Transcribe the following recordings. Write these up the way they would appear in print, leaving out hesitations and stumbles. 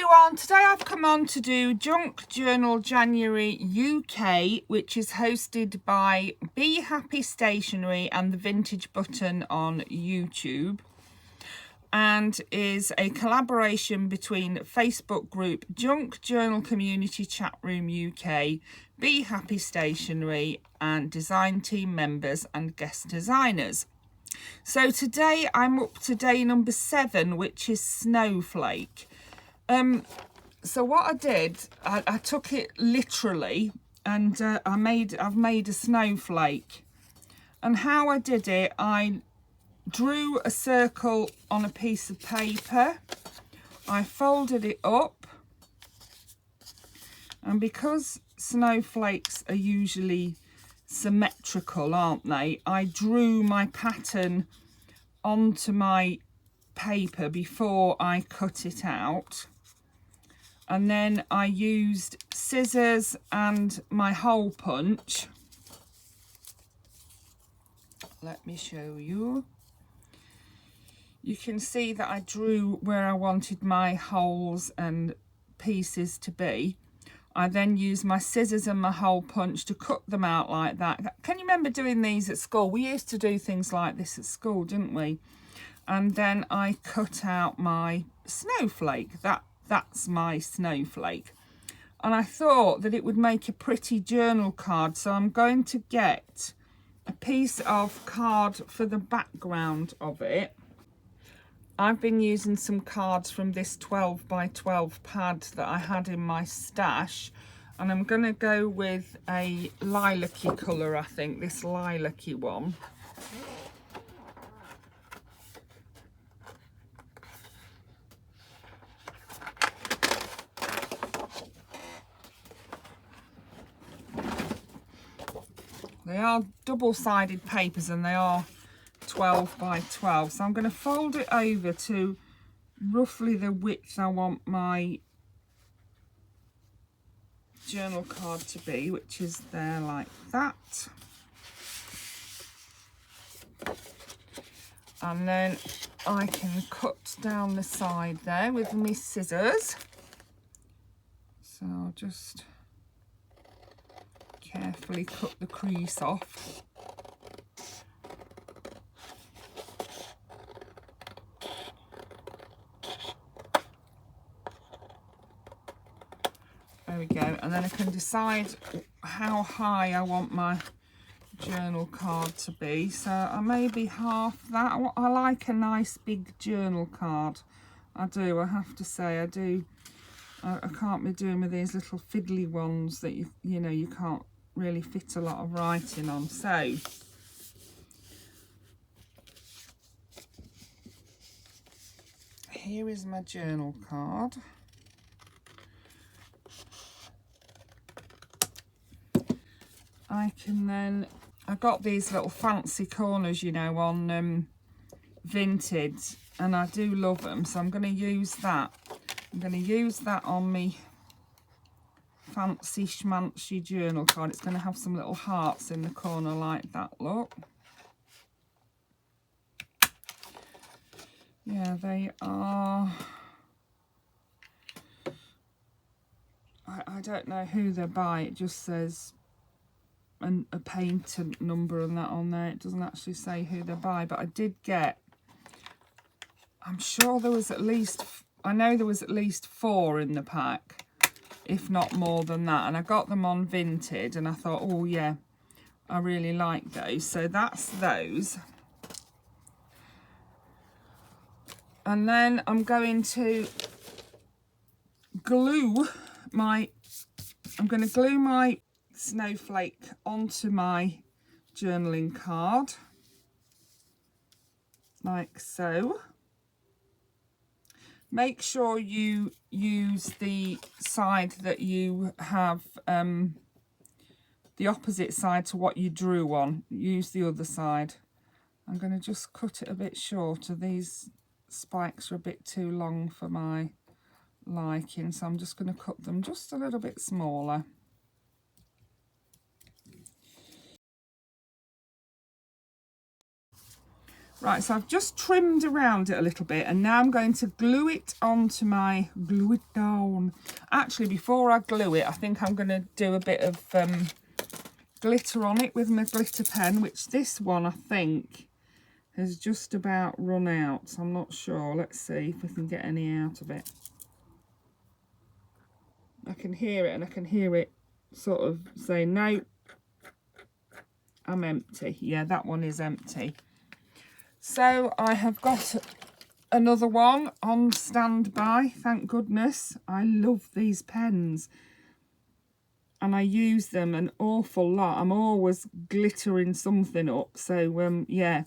everyone, today I've come on to do Junk Journal January UK, which is hosted by Bee Happy Stationery and the Vintage Button on YouTube, and is a collaboration between Facebook group Junk Journal Community Chatroom UK, Bee Happy Stationery and design team members and guest designers. So today I'm up to day number 7, which is Snowflake. So what I did, I took it literally, and I've made a snowflake. And how I did it, I drew a circle on a piece of paper, I folded it up, and because snowflakes are usually symmetrical, aren't they, I drew my pattern onto my paper before I cut it out. And then I used scissors and my hole punch. Let me show you. You can see that I drew where I wanted my holes and pieces to be. I then used my scissors and my hole punch to cut them out like that. Can you remember doing these at school? We used to do things like this at school, didn't we? And then I cut out my snowflake. That's my snowflake. And I thought that it would make a pretty journal card, so I'm going to get a piece of card for the background of it. I've been using some cards from this 12 by 12 pad that I had in my stash, and I'm going to go with a lilac-y colour, I think, this lilac-y one. They are double-sided papers and they are 12 by 12. So I'm going to fold it over to roughly the width I want my journal card to be, which is there like that. And then I can cut down the side there with my scissors. So I'll just carefully cut the crease off. There we go, and then I can decide how high I want my journal card to be. So I maybe half that. I like a nice big journal card. I do, I have to say, I do. I can't be doing with these little fiddly ones that you know you can't really fit a lot of writing on. So here is my journal card. I can then, I got these little fancy corners, you know, on Vintage, and I do love them, so I'm going to use that. I'm going to use that on me fancy schmancy journal card. It's going to have some little hearts in the corner like that, look. Yeah, they are, I don't know who they're by, it just says a patent number and that on there. It doesn't actually say who they're by, but I did get, I'm sure there was at least, I know there was at least 4 in the pack, if not more than that, and I got them on Vinted, and I thought, oh yeah, I really like those. So that's those. And then I'm going to glue my, I'm going to glue my snowflake onto my journaling card, like so. Make sure you use the side that you have, the opposite side to what you drew on. Use the other side. I'm going to just cut it a bit shorter. These spikes are a bit too long for my liking, so I'm just going to cut them just a little bit smaller. Right, so I've just trimmed around it a little bit, and now I'm going to glue it onto my, glue it down. Actually, before I glue it, I think I'm going to do a bit of glitter on it with my glitter pen, which this one I think has just about run out. So I'm not sure. Let's see if we can get any out of it. I can hear it, and I can hear it sort of say, no, I'm empty. Yeah, that one is empty. So I have got another one on standby, thank goodness. I love these pens and I use them an awful lot. I'm always glittering something up. So yeah,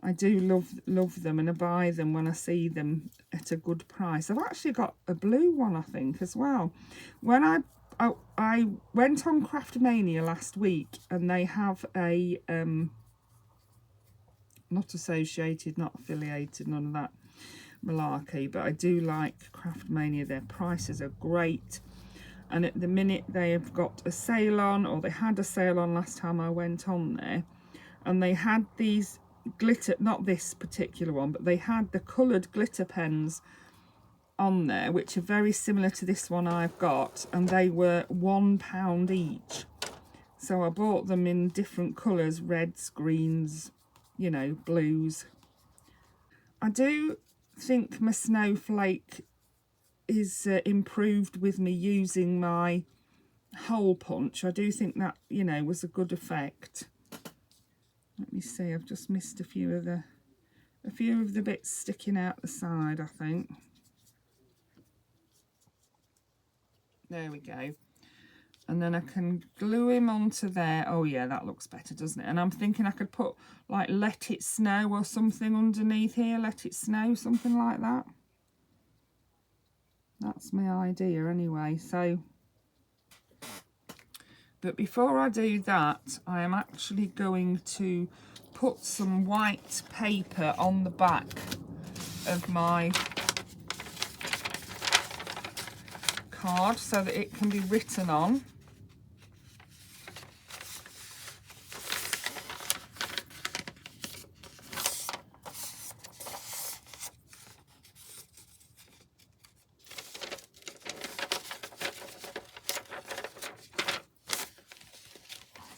I do love them, and I buy them when I see them at a good price. I've actually got a blue one, I think, as well. When I went on Craftmania last week, and they have a not associated, not affiliated, none of that malarkey, but I do like Craftmania. Their prices are great, and at the minute they have got a sale on, or they had a sale on last time I went on there, and they had these glitter, not this particular one, but they had the coloured glitter pens on there, which are very similar to this one I've got, and they were £1 each. So I bought them in different colours, reds, greens, you know, blues. I do think my Snowflake is improved with me using my hole punch. I do think that, you know, was a good effect. Let me see, I've just missed a few of the bits sticking out the side, I think. There we go. And then I can glue him onto there. Oh yeah, that looks better, doesn't it? And I'm thinking I could put like "Let It Snow" or something underneath here. Let it snow, something like that. That's my idea anyway. So, but before I do that, I am actually going to put some white paper on the back of my card so that it can be written on.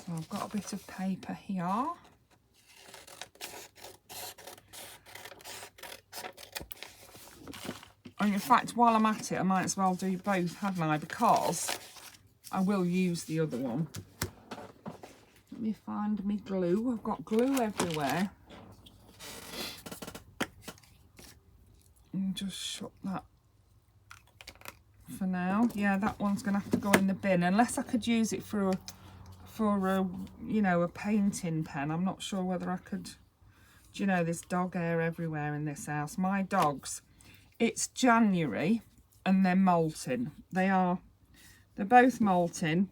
So I've got a bit of paper here. And in fact, while I'm at it, I might as well do both, hadn't I? Because I will use the other one. Let me find me glue. I've got glue everywhere. And just shut that for now. Yeah, that one's going to have to go in the bin, unless I could use it for a you know, a painting pen. I'm not sure whether I could. Do you know, there's dog hair everywhere in this house. My dogs. It's January and they're molting. They're both molting.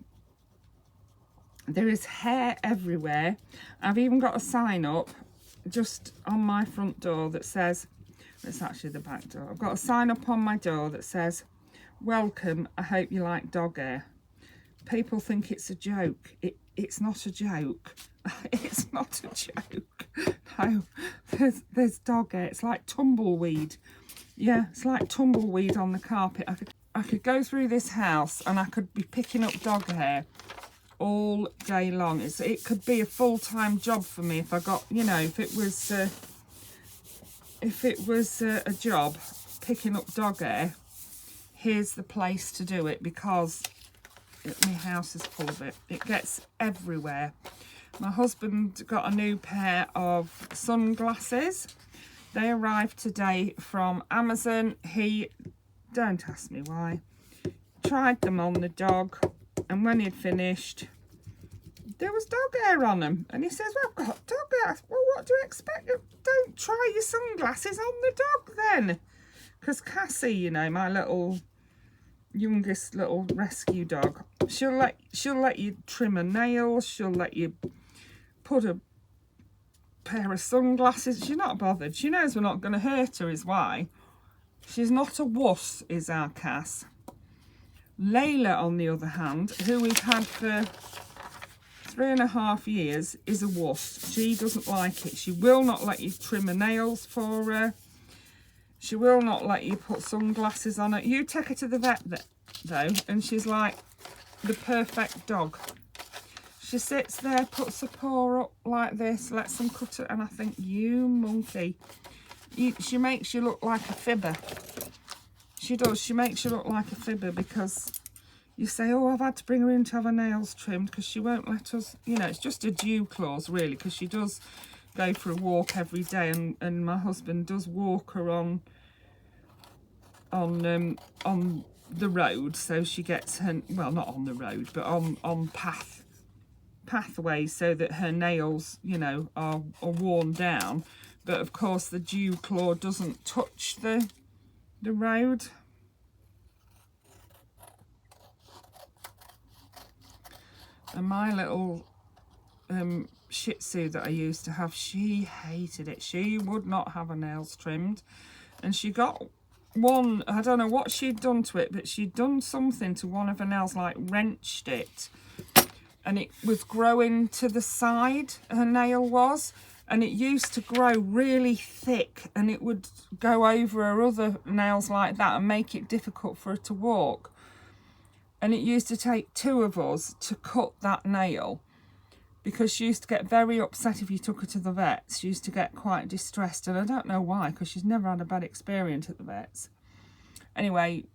There is hair everywhere. I've even got a sign up just on my front door that says, it's actually the back door. I've got a sign up on my door that says, "Welcome, I hope you like dog hair." People think it's a joke. It's not a joke. It's not a joke. No, there's dog hair. It's like tumbleweed. Yeah, it's like tumbleweed on the carpet. I could go through this house and I could be picking up dog hair all day long. It could be a full-time job for me if I got, you know, if it was a job picking up dog hair. Here's the place to do it, because my house is full of it. It gets everywhere. My husband got a new pair of sunglasses. They arrived today from Amazon. He, don't ask me why, tried them on the dog, and when he'd finished, there was dog hair on them. And he says, "Well, I've got dog hair." Well, what do you expect? Don't try your sunglasses on the dog then. Because Cassie, you know, my youngest little rescue dog, she'll let you trim her nails, she'll let you put a pair of sunglasses. She's not bothered. She knows we're not going to hurt her, is why. She's not a wuss, is our Cass. Layla, on the other hand, who we've had for 3.5 years is a wuss. She doesn't like it. She will not let you trim her nails for her. She will not let you put sunglasses on her. You take her to the vet though, and she's like the perfect dog. She sits there, puts her paw up like this, lets them cut it, and I think, you monkey. She makes you look like a fibber. She does. She makes you look like a fibber because you say, oh, I've had to bring her in to have her nails trimmed because she won't let us, you know, it's just a due clause really, because she does go for a walk every day, and my husband does walk her on the road, so she gets her, well, not on the road, but on pathways, so that her nails, you know, are worn down. But of course the dew claw doesn't touch the road. And my little Shih Tzu that I used to have, she hated it. She would not have her nails trimmed, and she got one, I don't know what she'd done to it, but she'd done something to one of her nails, like wrenched it, and it was growing to the side, her nail was, and it used to grow really thick, and it would go over her other nails like that and make it difficult for her to walk. And it used to take 2 of us to cut that nail, because she used to get very upset if you took her to the vets. She used to get quite distressed, and I don't know why, because she's never had a bad experience at the vets. Anyway,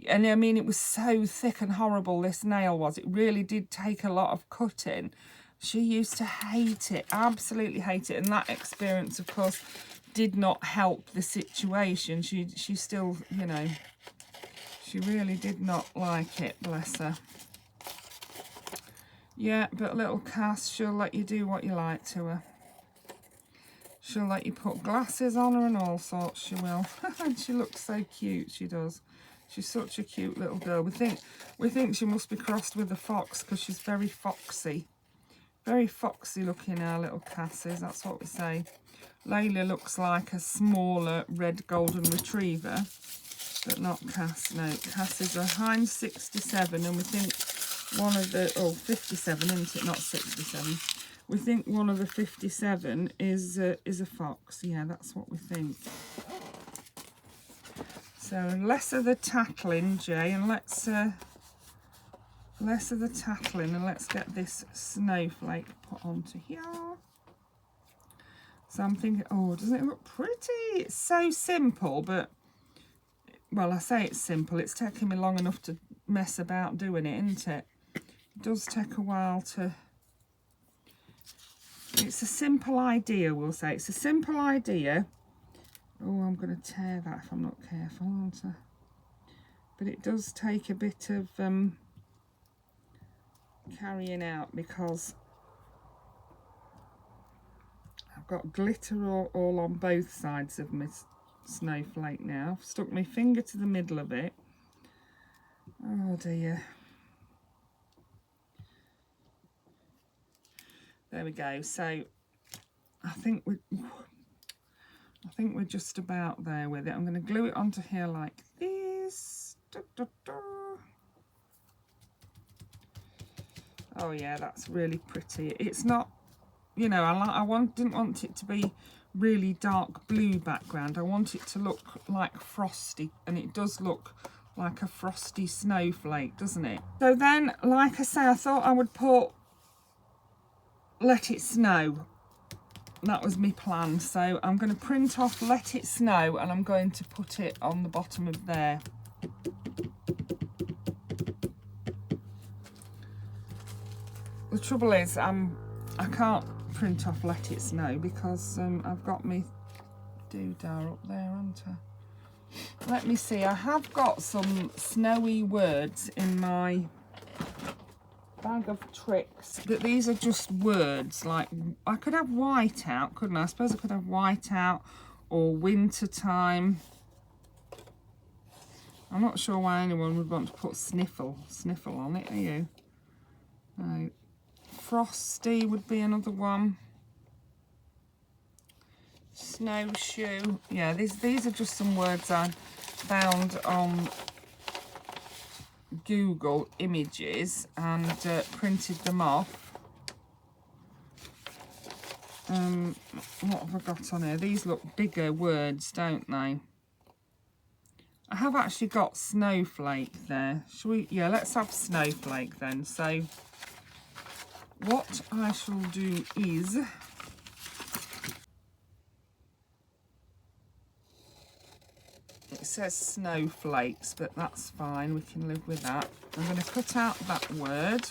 and I mean, it was so thick and horrible, this nail was. It really did take a lot of cutting. She used to hate it, absolutely hate it. And that experience, of course, did not help the situation. She still, you know, she really did not like it, bless her. Yeah, but little Cass, she'll let you do what you like to her. She'll let you put glasses on her and all sorts, she will. And she looks so cute, she does. She's such a cute little girl. We think she must be crossed with a fox, because she's very foxy. Very foxy looking, our little Cass is, that's what we say. Layla looks like a smaller red golden retriever, but not Cass, no. Cass is a Heinz 67, and we think one of the, 57, isn't it, not 67. We think one of the 57 is a fox. Yeah, that's what we think. So less of the tattling, Jay, and let's get this snowflake put onto here. So I'm thinking, oh, doesn't it look pretty? It's so simple, but, well, I say it's simple. It's taken me long enough to mess about doing it, isn't it? It does take a while to... It's a simple idea, we'll say. It's a simple idea. Oh, I'm going to tear that if I'm not careful, aren't I? But it does take a bit of carrying out, because I've got glitter all on both sides of my snowflake now. I've stuck my finger to the middle of it. Oh dear. There we go. So I think we're just about there with it. I'm going to glue it onto here like this. Da, da, da. Oh yeah, that's really pretty. It's not, you know, didn't want it to be really dark blue background. I want it to look like frosty, and it does look like a frosty snowflake, doesn't it? So then, like I say, I thought I would put Let It Snow. That was my plan. So I'm going to print off Let It Snow, and I'm going to put it on the bottom of there. The trouble is, I can't print off Let It Snow because I've got my doodah up there, haven't I? Let me see, I have got some snowy words in my bag of tricks, but these are just words. Like, I could have white out, couldn't I? I suppose I could have white out, or winter time. I'm not sure why anyone would want to put sniffle on it, are you? No. Frosty would be another one. Snowshoe. Yeah, these are just some words I found on Google images and printed them off. What have I got on here? These look bigger words, don't they? I have actually got Snowflake there. Shall we? Yeah, let's have Snowflake then. So what I shall do is it says snowflakes, but that's fine. We can live with that. I'm going to cut out that word.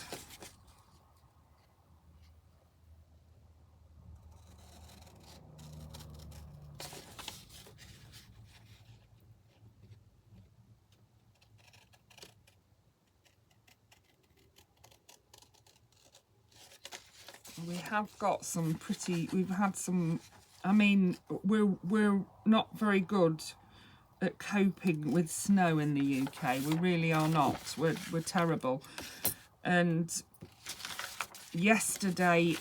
We have got some pretty, we've had some, I mean, we're not very good at coping with snow in the UK. We really are not. We're terrible. And yesterday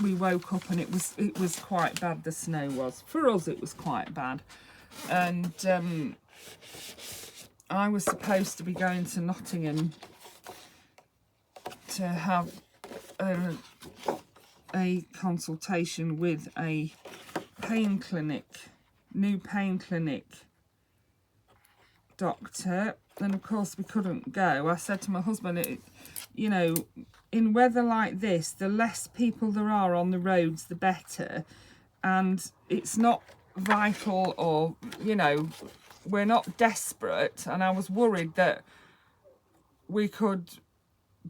we woke up and it was quite bad, the snow was. For us it was quite bad. And I was supposed to be going to Nottingham to have a consultation with a pain clinic, new pain clinic doctor, and of course we couldn't go. I said to my husband, you know, in weather like this, the less people there are on the roads, the better. And it's not vital, or, you know, we're not desperate. And I was worried that we could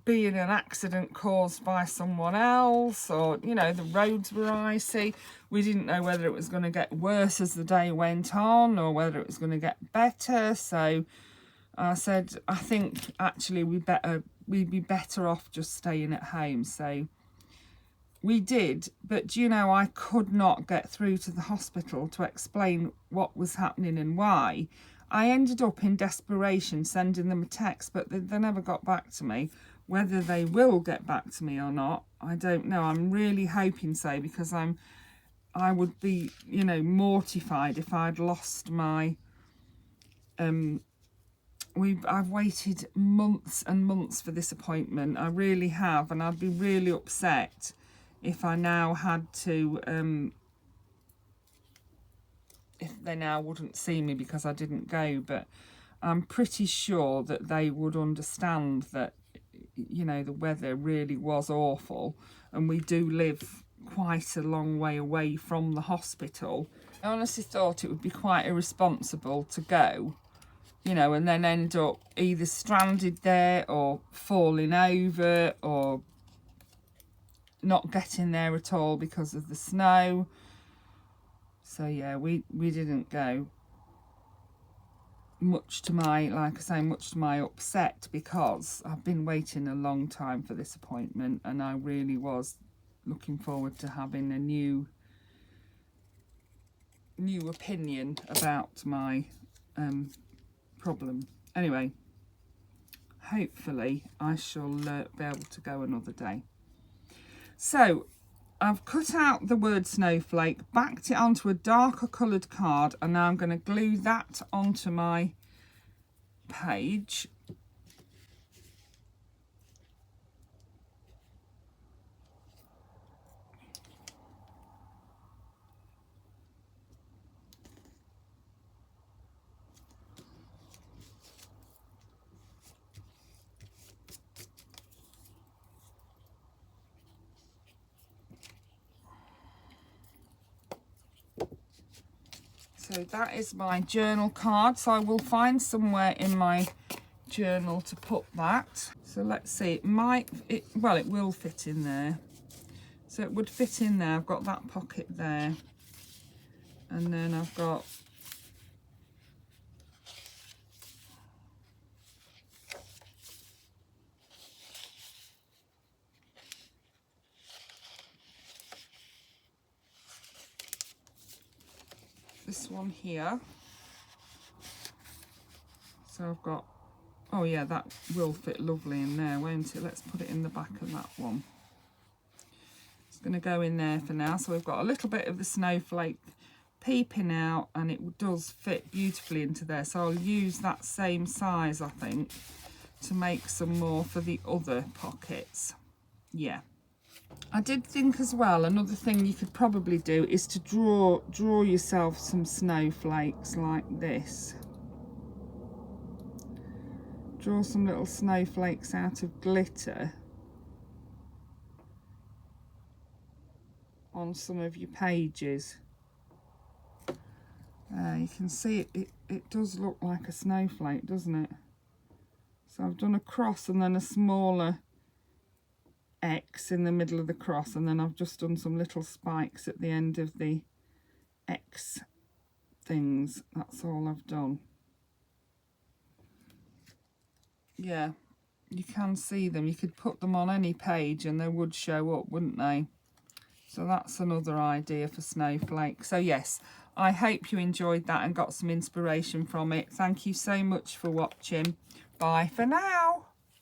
be in an accident caused by someone else, or, you know, the roads were icy. We didn't know whether it was going to get worse as the day went on or whether it was going to get better. So I said, I think actually we'd be better off just staying at home. So we did, but you know, I could not get through to the hospital to explain what was happening and why. I ended up in desperation sending them a text, but they never got back to me. Whether they will get back to me or not, I don't know. I'm really hoping so, because I would be, you know, mortified if I'd lost my I've waited months and months for this appointment. I really have, and I'd be really upset if I now had to if they now wouldn't see me because I didn't go. But I'm pretty sure that they would understand that, you know, the weather really was awful, and we do live quite a long way away from the hospital. I honestly thought it would be quite irresponsible to go, you know, and then end up either stranded there or falling over or not getting there at all because of the snow. So yeah, we didn't go. Much to my, like I say, much to my upset, because I've been waiting a long time for this appointment, and I really was looking forward to having a new opinion about my problem. Anyway, hopefully I shall be able to go another day. So I've cut out the word snowflake, backed it onto a darker coloured card, and now I'm going to glue that onto my page. So that is my journal card. So I will find somewhere in my journal to put that. So let's see, it will fit in there. So it would fit in there. I've got that pocket there. And then I've got this one here. So I've got, oh yeah, that will fit lovely in there, won't it? Let's put it in the back of that one. It's going to go in there for now. So we've got a little bit of the snowflake peeping out, and it does fit beautifully into there. So I'll use that same size, I think, to make some more for the other pockets. Yeah. I did think as well, another thing you could probably do is to draw yourself some snowflakes like this. Draw some little snowflakes out of glitter on some of your pages. You can see it does look like a snowflake, doesn't it? So I've done a cross and then a smaller X in the middle of the cross, and then I've just done some little spikes at the end of the X things. That's all I've done. Yeah, you can see them. You could put them on any page and they would show up, wouldn't they? So that's another idea for snowflakes. So yes, I hope you enjoyed that and got some inspiration from it. Thank you so much for watching. Bye for now.